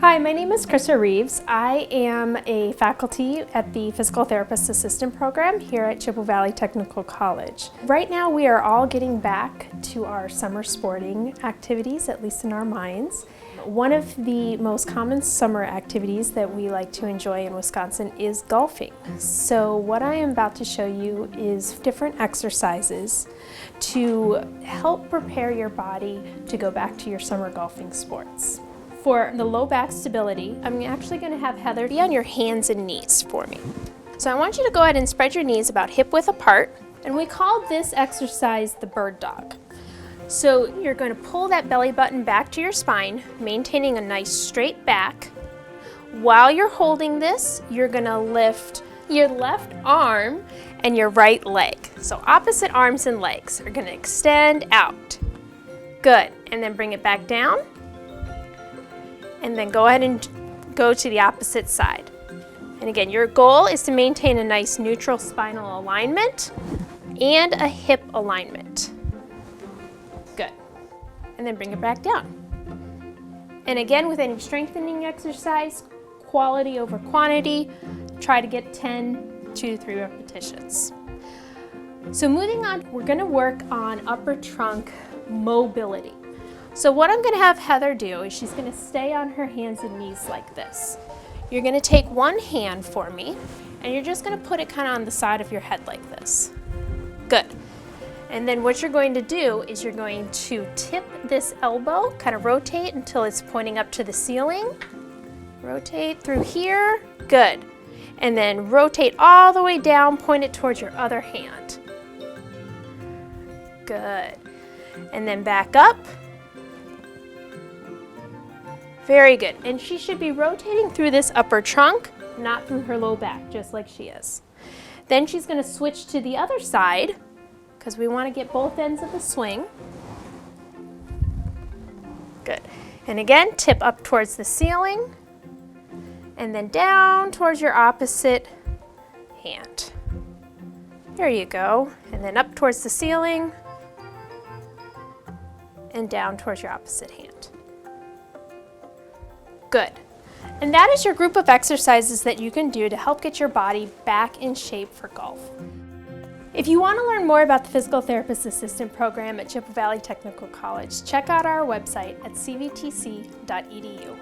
Hi, my name is Krista Reeves. I am a faculty at the Physical Therapist Assistant Program here at Chippewa Valley Technical College. Right now we are all getting back to our summer sporting activities, at least in our minds. One of the most common summer activities that we like to enjoy in Wisconsin is golfing. So what I am about to show you is different exercises to help prepare your body to go back to your summer golfing sports. For the low back stability, I'm actually going to have Heather be on your hands and knees for me. So I want you to go ahead and spread your knees about hip width apart, and we call this exercise the bird dog. So you're going to pull that belly button back to your spine, maintaining a nice straight back. While you're holding this, you're going to lift your left arm and your right leg. So opposite arms and legs are going to extend out. Good. And then bring it back down. And then go ahead and go to the opposite side. And again, your goal is to maintain a nice neutral spinal alignment and a hip alignment. Good. And then bring it back down. And again, with any strengthening exercise, quality over quantity, try to get 2 to 3 repetitions. So moving on, we're going to work on upper trunk mobility. So what I'm going to have Heather do is she's going to stay on her hands and knees like this. You're going to take one hand for me, and you're just going to put it kind of on the side of your head like this. Good. And then what you're going to do is you're going to tip this elbow, kind of rotate until it's pointing up to the ceiling. Rotate through here. Good. And then rotate all the way down, point it towards your other hand. Good. And then back up. Very good. And she should be rotating through this upper trunk, not through her low back, just like she is. Then she's going to switch to the other side, because we want to get both ends of the swing. Good. And again, tip up towards the ceiling, and then down towards your opposite hand. There you go. And then up towards the ceiling, and down towards your opposite hand. Good. And that is your group of exercises that you can do to help get your body back in shape for golf. If you want to learn more about the Physical Therapist Assistant Program at Chippewa Valley Technical College, check out our website at cvtc.edu.